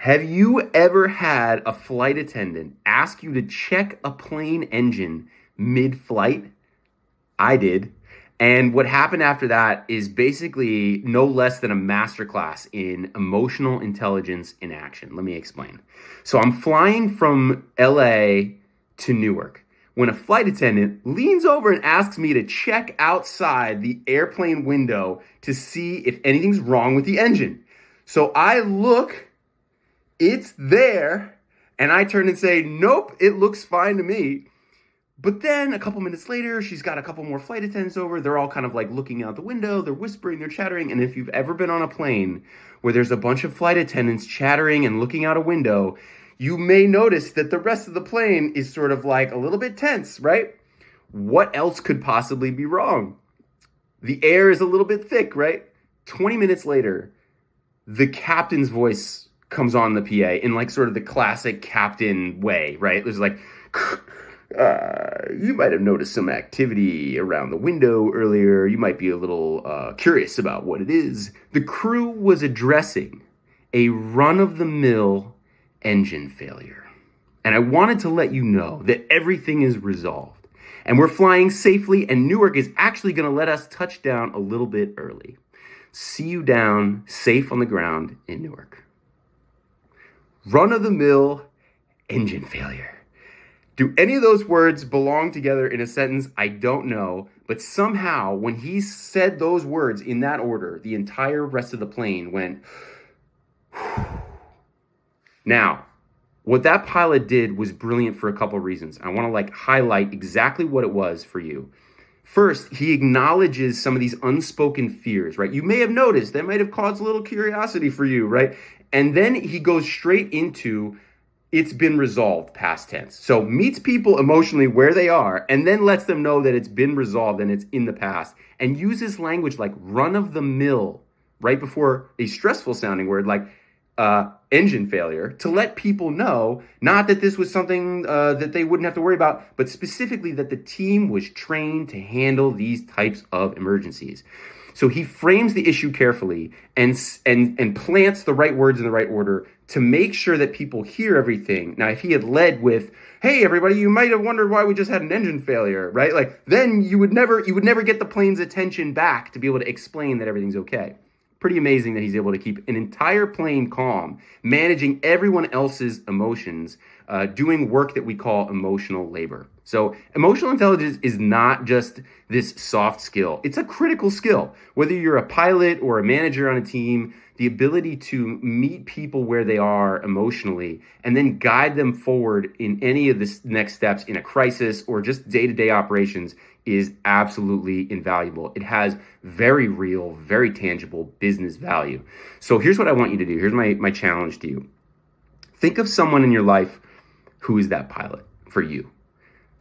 Have you ever had a flight attendant ask you to check a plane engine mid-flight? I did. And what happened after that is basically no less than a masterclass in emotional intelligence in action. Let me explain. So I'm flying from LA to Newark when a flight attendant leans over and asks me to check outside the airplane window to see if anything's wrong with the engine. So I look, it's there, and I turn and say, nope, it looks fine to me. But then a couple minutes later, she's got a couple more flight attendants over. They're all kind of like looking out the window. They're whispering, they're chattering. And if you've ever been on a plane where there's a bunch of flight attendants chattering and looking out a window, you may notice that the rest of the plane is sort of like a little bit tense, right? What else could possibly be wrong? The air is a little bit thick, right? 20 minutes later, the captain's voice comes on the PA in like sort of the classic captain way, right? There's like, you might have noticed some activity around the window earlier. You might be a little curious about what it is. The crew was addressing a run-of-the-mill engine failure. And I wanted to let you know that everything is resolved. And we're flying safely, and Newark is actually going to let us touch down a little bit early. See you down safe on the ground in Newark. Run-of-the-mill engine failure. Do any of those words belong together in a sentence? I don't know. But somehow, when he said those words in that order, the entire rest of the plane went. Now, what that pilot did was brilliant for a couple of reasons. I want to highlight exactly what it was for you. First, he acknowledges some of these unspoken fears, right? You may have noticed that might have caused a little curiosity for you, right? And then he goes straight into it's been resolved, past tense. So meets people emotionally where they are and then lets them know that it's been resolved and it's in the past, and uses language like run of the mill right before a stressful sounding word like engine failure to let people know not that this was something that they wouldn't have to worry about, but specifically that the team was trained to handle these types of emergencies. So he frames the issue carefully and plants the right words in the right order to make sure that people hear everything. Now, if he had led with, hey, everybody, you might have wondered why we just had an engine failure, right? Then you would never get the plane's attention back to be able to explain that everything's okay. Pretty amazing that he's able to keep an entire plane calm, managing everyone else's emotions, doing work that we call emotional labor. So emotional intelligence is not just this soft skill. It's a critical skill. Whether you're a pilot or a manager on a team, the ability to meet people where they are emotionally and then guide them forward in any of the next steps in a crisis or just day-to-day operations is absolutely invaluable. It has very real, very tangible business value. So here's what I want you to do. Here's my challenge to you. Think of someone in your life who is that pilot for you.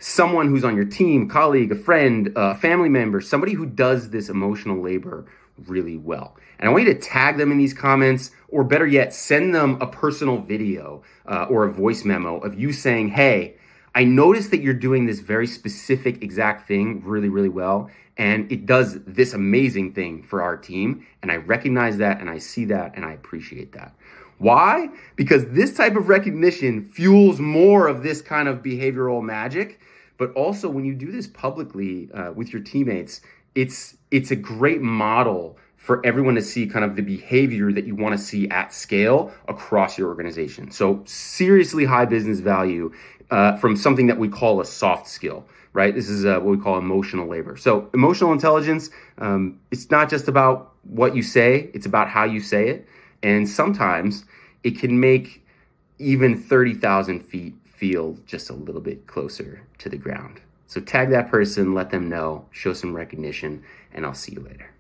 Someone who's on your team, colleague, a friend, a family member, somebody who does this emotional labor really well. And I want you to tag them in these comments, or better yet, send them a personal video or a voice memo of you saying, hey, I noticed that you're doing this very specific exact thing really, really well, and it does this amazing thing for our team, and I recognize that, and I see that, and I appreciate that. Why? Because this type of recognition fuels more of this kind of behavioral magic, but also when you do this publicly with your teammates, it's a great model for everyone to see kind of the behavior that you want to see at scale across your organization. So seriously high business value from something that we call a soft skill, right? This is what we call emotional labor. So emotional intelligence, it's not just about what you say, it's about how you say it. And sometimes it can make even 30,000 feet feel just a little bit closer to the ground. So tag that person, let them know, show some recognition, and I'll see you later.